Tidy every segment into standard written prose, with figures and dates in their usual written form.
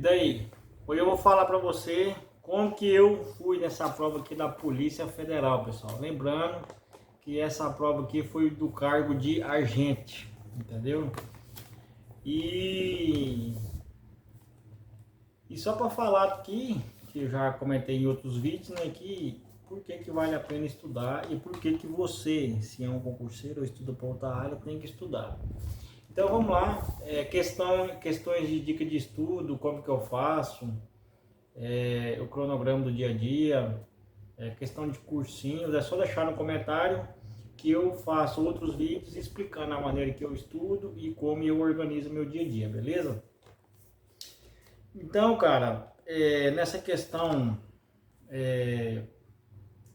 daí? Hoje eu vou falar para você como que eu fui nessa prova aqui da Polícia Federal, pessoal. Lembrando que essa prova aqui foi do cargo de agente, entendeu? E só para falar aqui, que eu já comentei em outros vídeos, né, que por que vale a pena estudar e por que você, se é um concurseiro ou estuda para outra área, tem que estudar. Então vamos lá, questões de dica de estudo, como que eu faço, o cronograma do dia a dia, questão de cursinhos, é só deixar no comentário que eu faço outros vídeos explicando a maneira que eu estudo e como eu organizo meu dia a dia, beleza? Então, cara, nessa questão,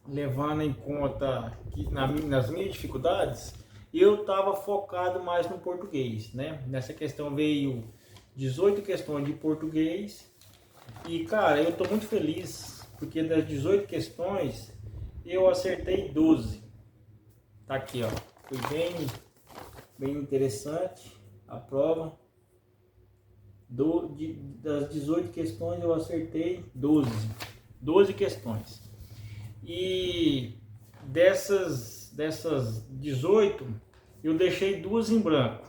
levando em conta que nas minhas dificuldades, eu estava focado mais no português, né? Nessa questão veio 18 questões de português e, cara, eu estou muito feliz porque das 18 questões eu acertei 12. Tá aqui, ó. Foi bem interessante a prova. Das 18 questões eu acertei 12 questões. E dessas 18 eu deixei duas em branco,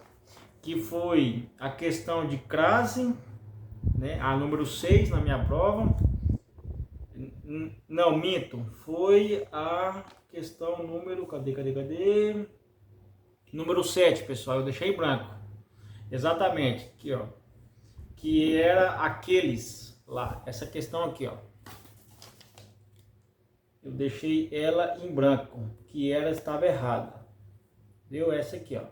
que foi a questão de crase, né, a número 6 na minha prova. Não, minto, foi a questão número, cadê? Número 7, pessoal, eu deixei em branco. Exatamente, aqui, ó. Que era aqueles lá, essa questão aqui, ó. Eu deixei ela em branco, que ela estava errada. Deu essa aqui, ó.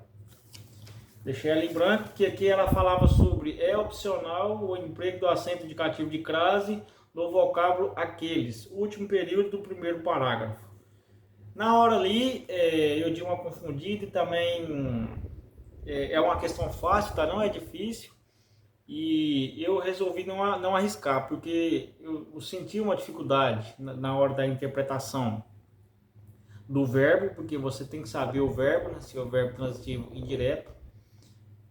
Deixei ela em branco, que aqui ela falava sobre opcional o emprego do acento indicativo de crase no vocábulo aqueles, último período do primeiro parágrafo. Na hora ali, eu dei uma confundida e também é uma questão fácil, tá? Não é difícil. E eu resolvi não arriscar, porque eu senti uma dificuldade na hora da interpretação do verbo, porque você tem que saber o verbo, né? Se é o verbo transitivo indireto,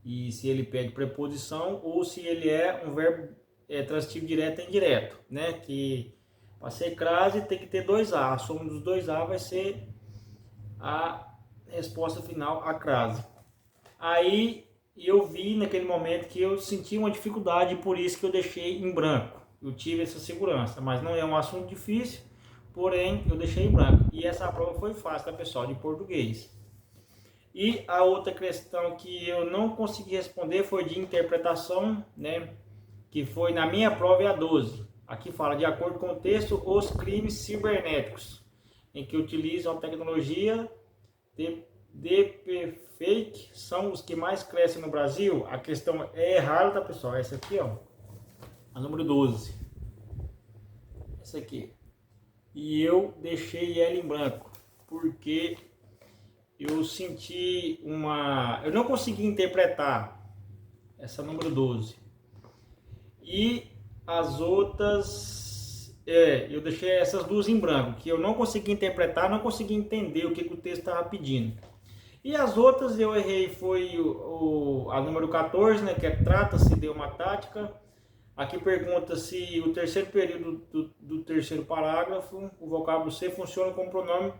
e se ele pede preposição, ou se ele é um verbo transitivo direto e indireto, né? Que para ser crase tem que ter dois A, a soma dos dois A vai ser a resposta final, a crase. Aí eu vi naquele momento que eu senti uma dificuldade, por isso que eu deixei em branco. Eu tive essa segurança, mas não é um assunto difícil, porém eu deixei em branco. E essa prova foi fácil, tá, pessoal, de português. E a outra questão que eu não consegui responder foi de interpretação, né? Que foi na minha prova é a 12. Aqui fala, de acordo com o texto, os crimes cibernéticos, em que utilizam a tecnologia deepfake são os que mais crescem no Brasil. A questão é errada, tá, pessoal? Essa aqui, ó, a número 12. Essa aqui. E eu deixei ela em branco, porque eu senti eu não consegui interpretar essa número 12. E as outras, eu deixei essas duas em branco, que eu não consegui interpretar, não consegui entender o que o texto estava pedindo. E as outras eu errei, foi a número 14, né, que trata-se de uma tática. Aqui pergunta se o terceiro período do terceiro parágrafo, o vocábulo ser funciona como pronome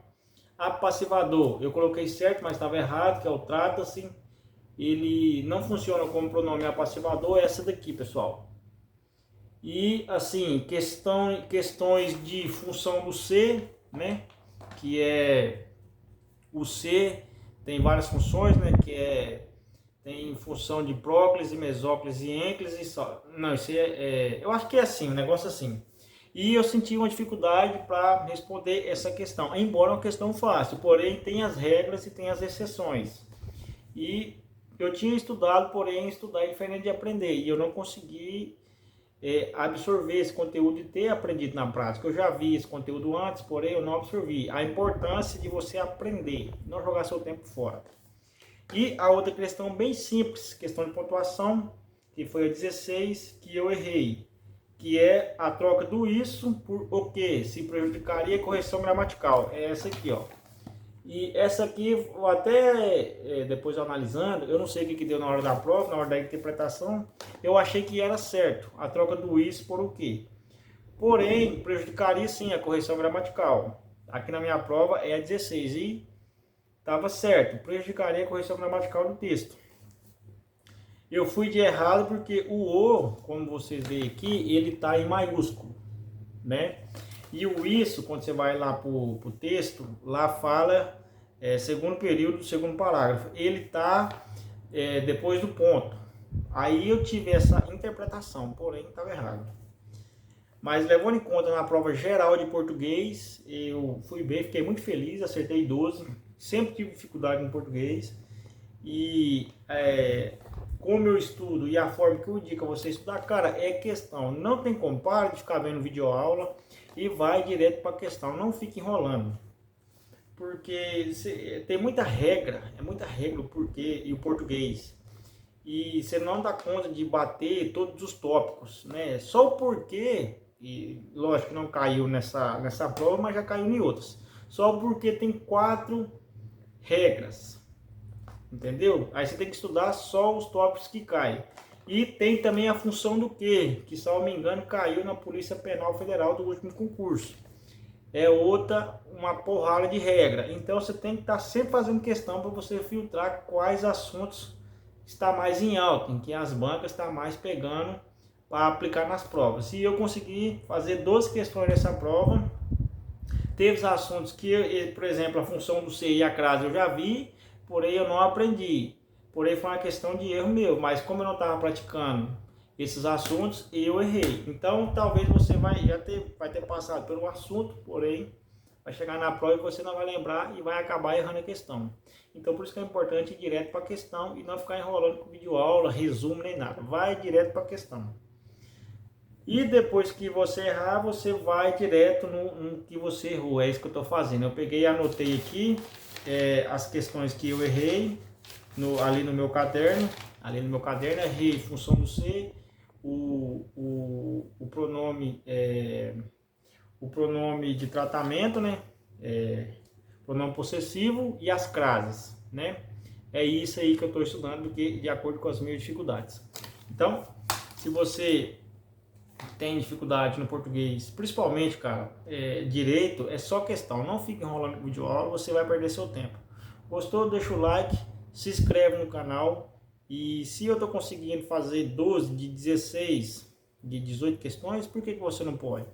apassivador. Eu coloquei certo, mas estava errado, que é o trata-se. Ele não funciona como pronome apassivador, é essa daqui, pessoal. E assim, questões de função do ser, né, que é o ser tem várias funções, né, tem função de próclise, mesóclise e ênclise. Não, isso eu acho que é assim, um negócio assim. E eu senti uma dificuldade para responder essa questão, embora uma questão fácil, porém tem as regras e tem as exceções. E eu tinha estudado, porém estudar é diferente de aprender, e eu não consegui absorver esse conteúdo e ter aprendido na prática. Eu já vi esse conteúdo antes, porém eu não absorvi. A importância de você aprender, não jogar seu tempo fora. E a outra questão bem simples, questão de pontuação, que foi a 16, que eu errei, que é a troca do isso por o que se prejudicaria a correção gramatical. É essa aqui, ó. E essa aqui, eu até depois analisando, eu não sei o que deu na hora da prova, na hora da interpretação, eu achei que era certo, a troca do is por o que. Porém, prejudicaria sim a correção gramatical. Aqui na minha prova é a 16 e estava certo, prejudicaria a correção gramatical do texto. Eu fui de errado porque o O, como vocês veem aqui, ele está em maiúsculo, né? E o isso, quando você vai lá para o texto, lá fala segundo período do segundo parágrafo. Ele está depois do ponto. Aí eu tive essa interpretação, porém estava errado. Mas levando em conta na prova geral de português, eu fui bem, fiquei muito feliz, acertei 12. Sempre tive dificuldade no português. E como eu estudo e a forma que eu indico a você estudar, cara, é questão. Não tem como, para de ficar vendo videoaula e vai direto para a questão. Não fique enrolando. Porque tem muita regra, é muita regra o porquê e o português. E você não dá conta de bater todos os tópicos, né? Só o porquê, e lógico que não caiu nessa prova, mas já caiu em outras. Só o porquê tem 4 regras. Entendeu? Aí você tem que estudar só os tópicos que caem. E tem também a função do que, se eu não me engano, caiu na Polícia Penal Federal do último concurso. É outra, uma porrada de regra. Então você tem que estar sempre fazendo questão para você filtrar quais assuntos está mais em alta, em que as bancas estão mais pegando para aplicar nas provas. E eu consegui fazer 12 questões nessa prova. Teve assuntos que, por exemplo, a função do C e a crase eu já vi, porém eu não aprendi. Porém foi uma questão de erro meu, mas como eu não estava praticando esses assuntos, eu errei. Então talvez você vai ter passado pelo assunto, porém vai chegar na prova e você não vai lembrar e vai acabar errando a questão. Então por isso que é importante ir direto para a questão e não ficar enrolando com videoaula, resumo nem nada. Vai direto para a questão. E depois que você errar, você vai direto no que você errou. É isso que eu estou fazendo. Eu peguei e anotei aqui as questões que eu errei ali no meu caderno. Ali no meu caderno, errei função do C, o pronome de tratamento, né? Pronome possessivo e as crases, né? É isso aí que eu estou estudando de acordo com as minhas dificuldades. Então, se você tem dificuldade no português, principalmente, cara, direito, é só questão. Não fique enrolando com videoaula, você vai perder seu tempo. Gostou? Deixa o like, se inscreve no canal. E se eu estou conseguindo fazer 12 de 16, de 18 questões, por que você não pode?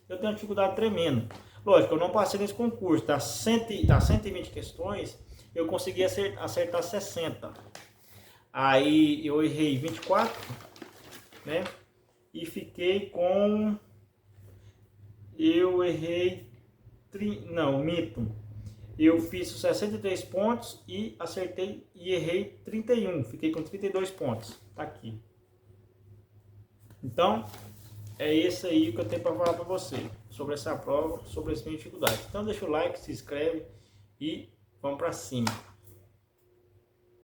Eu tenho uma dificuldade tremenda. Lógico, eu não passei nesse concurso, das 120 questões, eu consegui acertar 60. Aí eu errei 24, né? E fiquei com... Eu errei... Não, mito. Eu fiz 63 pontos e acertei e errei 31. Fiquei com 32 pontos. Tá aqui. Então, é isso aí que eu tenho para falar para você sobre essa prova, sobre as minhas dificuldades. Então deixa o like, se inscreve e vamos para cima.